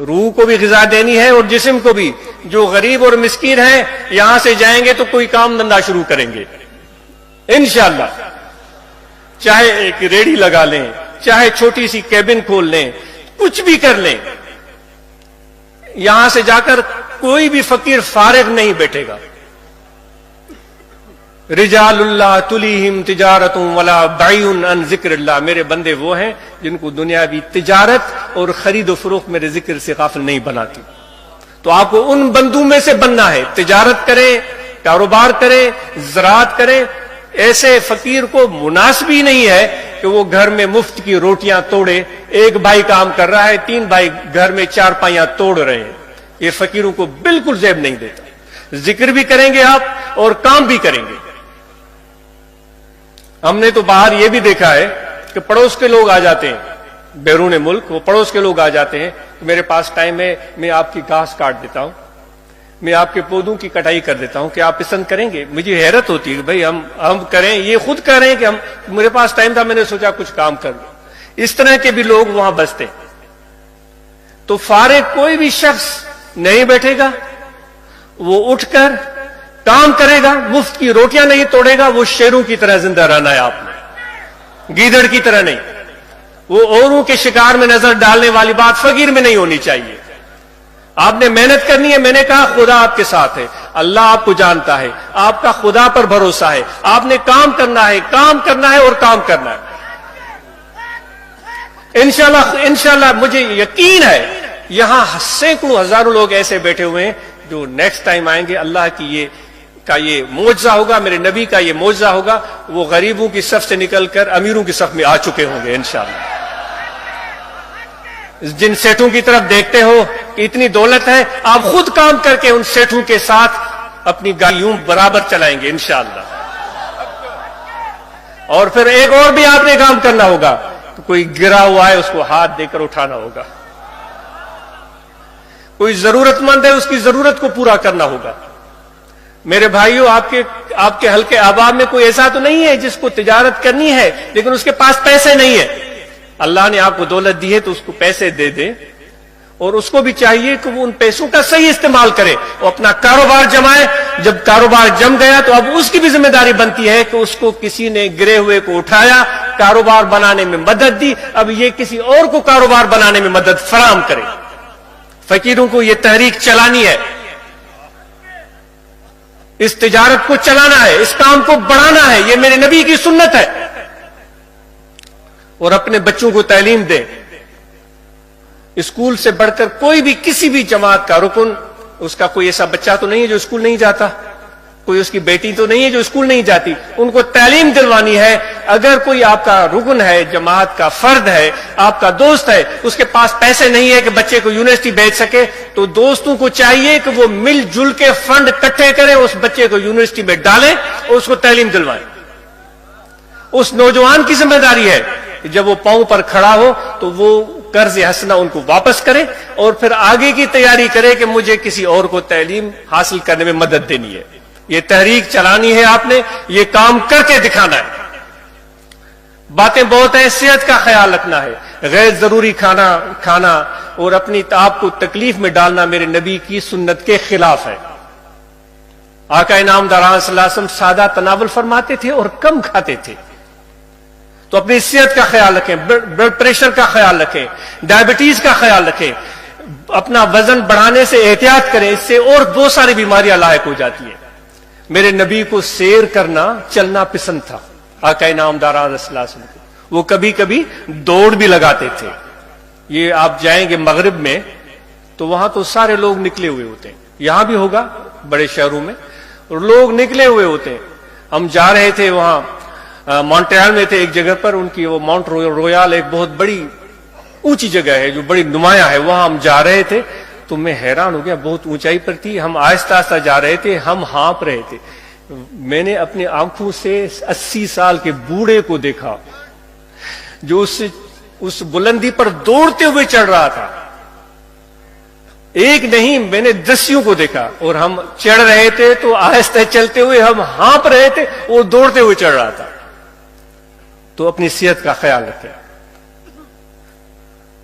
روح کو بھی غذا دینی ہے اور جسم کو بھی. جو غریب اور مسکین ہیں یہاں سے جائیں گے تو کوئی کام دھندا شروع کریں گے انشاءاللہ. چاہے ایک ریڑھی لگا لیں, چاہے چھوٹی سی کیبن کھول لیں, کچھ بھی کر لیں. یہاں سے جا کر کوئی بھی فقیر فارغ نہیں بیٹھے گا. رجال اللہ تلیہم تجارت ولا بیع عن ذکر اللہ. میرے بندے وہ ہیں جن کو دنیاوی تجارت اور خرید و فروخت میرے ذکر سے غافل نہیں بناتی. تو آپ کو ان بندوں میں سے بننا ہے. تجارت کریں, کاروبار کریں, زراعت کریں. ایسے فقیر کو مناسب ہی نہیں ہے کہ وہ گھر میں مفت کی روٹیاں توڑے. ایک بھائی کام کر رہا ہے, 3 بھائی گھر میں چارپائیاں توڑ رہے ہیں. یہ فقیروں کو بالکل زیب نہیں دیتا. ذکر بھی کریں گے آپ اور کام بھی کریں گے. ہم نے تو باہر یہ بھی دیکھا ہے کہ پڑوس کے لوگ آ جاتے ہیں, بیرون ملک وہ پڑوس کے لوگ آ جاتے ہیں, میرے پاس ٹائم ہے, میں آپ کی گھاس کاٹ دیتا ہوں, میں آپ کے پودوں کی کٹائی کر دیتا ہوں, کہ آپ پسند کریں گے. مجھے حیرت ہوتی ہے کہ بھائی ہم کریں. یہ خود کہہ رہے ہیں کہ میرے پاس ٹائم تھا, میں نے سوچا کچھ کام کر لوں. اس طرح کے بھی لوگ وہاں بستے ہیں. تو فارغ کوئی بھی شخص نہیں بیٹھے گا, وہ اٹھ کر کام کرے گا. مفت کی روٹیاں نہیں توڑے گا. وہ شیروں کی طرح زندہ رہنا ہے آپ نے, گیدڑ کی طرح نہیں. وہ اوروں کے شکار میں نظر ڈالنے والی بات فقیر میں نہیں ہونی چاہیے. آپ نے محنت کرنی ہے. میں نے کہا خدا آپ کے ساتھ ہے, اللہ آپ کو جانتا ہے, آپ کا خدا پر بھروسہ ہے. آپ نے کام کرنا ہے, کام کرنا ہے اور کام کرنا ہے. انشاءاللہ مجھے یقین ہے یہاں سینکڑوں ہزاروں لوگ ایسے بیٹھے ہوئے ہیں جو نیکسٹ ٹائم آئیں گے. اللہ کی یہ معجزہ ہوگا, میرے نبی کا یہ معجزہ ہوگا. وہ غریبوں کی صف سے نکل کر امیروں کی صف میں آ چکے ہوں گے انشاءاللہ. جن سیٹوں کی طرف دیکھتے ہو کہ اتنی دولت ہے, آپ خود کام کر کے ان سیٹوں کے ساتھ اپنی گاڑیوں برابر چلائیں گے انشاءاللہ. اور پھر ایک اور بھی آپ نے کام کرنا ہوگا, کہ کوئی گرا ہوا ہے اس کو ہاتھ دے کر اٹھانا ہوگا. کوئی ضرورت مند ہے, اس کی ضرورت کو پورا کرنا ہوگا. میرے بھائیوں, آپ کے حلقے احباب میں کوئی ایسا تو نہیں ہے جس کو تجارت کرنی ہے لیکن اس کے پاس پیسے نہیں ہے. اللہ نے آپ کو دولت دی ہے تو اس کو پیسے دے دیں, اور اس کو بھی چاہیے کہ وہ ان پیسوں کا صحیح استعمال کرے. وہ اپنا کاروبار جمائے. جب کاروبار جم گیا تو اب اس کی بھی ذمہ داری بنتی ہے کہ اس کو کسی نے گرے ہوئے کو اٹھایا, کاروبار بنانے میں مدد دی, اب یہ کسی اور کو کاروبار بنانے میں مدد فراہم کرے. فقیروں کو یہ تحریک چلانی ہے, اس تجارت کو چلانا ہے, اس کام کو بڑھانا ہے. یہ میرے نبی کی سنت ہے. اور اپنے بچوں کو تعلیم دیں. اسکول سے بڑھ کر کوئی بھی کسی بھی جماعت کا رکن, اس کا کوئی ایسا بچہ تو نہیں ہے جو اسکول نہیں جاتا, کوئی اس کی بیٹی تو نہیں ہے جو اسکول نہیں جاتی. ان کو تعلیم دلوانی ہے. اگر کوئی آپ کا رکن ہے, جماعت کا فرد ہے, آپ کا دوست ہے, اس کے پاس پیسے نہیں ہے کہ بچے کو یونیورسٹی بھیج سکے, تو دوستوں کو چاہیے کہ وہ مل جل کے فنڈ اکٹھے کریں, اس بچے کو یونیورسٹی میں ڈالیں اور اس کو تعلیم دلوائیں. اس نوجوان کی ذمہ داری ہے جب وہ پاؤں پر کھڑا ہو تو وہ قرض حسنہ ان کو واپس کرے, اور پھر آگے کی تیاری کرے کہ مجھے کسی اور کو تعلیم حاصل کرنے میں مدد دینی ہے. یہ تحریک چلانی ہے, آپ نے یہ کام کر کے دکھانا ہے. باتیں بہت ہیں. صحت کا خیال رکھنا ہے, غیر ضروری کھانا اور اپنی آپ کو تکلیف میں ڈالنا میرے نبی کی سنت کے خلاف ہے. آقا انعامدار صلی اللہ علیہ وسلم سادہ تناول فرماتے تھے اور کم کھاتے تھے. تو اپنی صحت کا خیال رکھیں, بلڈ پریشر کا خیال رکھیں, ڈائبٹیز کا خیال رکھیں, اپنا وزن بڑھانے سے احتیاط کریں, اس سے اور بہت ساری بیماریاں لاحق ہو جاتی ہیں. میرے نبی کو سیر کرنا, چلنا پسند تھا. آقا انعامدار صلی اللہ علیہ وسلم کو وہ کبھی کبھی دوڑ بھی لگاتے تھے. یہ آپ جائیں گے مغرب میں تو وہاں تو سارے لوگ نکلے ہوئے ہوتے ہیں, یہاں بھی ہوگا بڑے شہروں میں, اور لوگ نکلے ہوئے ہوتے ہیں. ہم جا رہے تھے وہاں مونٹریال میں تھے ایک جگہ پر, ان کی وہ ماؤنٹ رویال ایک بہت بڑی اونچی جگہ ہے جو بڑی نمایاں ہے, وہاں ہم جا رہے تھے تو میں حیران ہو گیا, بہت اونچائی پر تھی. ہم آہستہ آہستہ جا رہے تھے, ہم ہانپ رہے تھے. میں نے اپنی آنکھوں سے 80 سال کے بوڑھے کو دیکھا جو اس بلندی پر دوڑتے ہوئے چڑھ رہا تھا. ایک نہیں, میں نے 10 کو دیکھا, اور ہم چڑھ رہے تھے تو آہستہ چلتے ہوئے ہم ہانپ رہے تھے, وہ دوڑتے ہوئے چڑھ رہا تھا. تو اپنی صحت کا خیال رکھیں.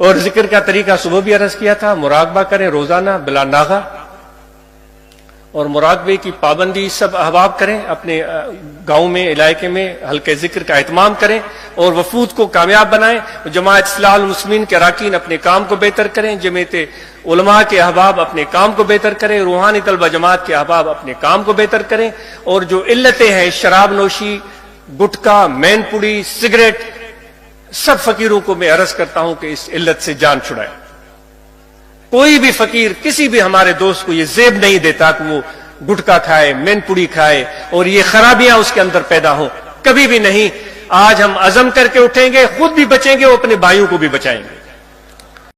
اور ذکر کا طریقہ صبح بھی عرض کیا تھا، مراقبہ کریں روزانہ بلا ناغہ، اور مراقبے کی پابندی سب احباب کریں، اپنے گاؤں میں علاقے میں حلقہ ذکر کا اہتمام کریں اور وفود کو کامیاب بنائیں۔ جماعت اصلاح المسلمین کے اراکین اپنے کام کو بہتر کریں، جمعیت علماء کے احباب اپنے کام کو بہتر کریں، روحانی طلبہ جماعت کے احباب اپنے کام کو بہتر کریں، اور جو علتیں ہیں شراب نوشی، گٹکا، مین پوڑی، سگریٹ، سب فقیروں کو میں عرض کرتا ہوں کہ اس علت سے جان چھڑائیں۔ کوئی بھی فقیر کسی بھی ہمارے دوست کو یہ زیب نہیں دیتا کہ وہ گٹکا کھائے، مین پوڑی کھائے اور یہ خرابیاں اس کے اندر پیدا ہوں، کبھی بھی نہیں۔ آج ہم عزم کر کے اٹھیں گے، خود بھی بچیں گے اور اپنے بھائیوں کو بھی بچائیں گے۔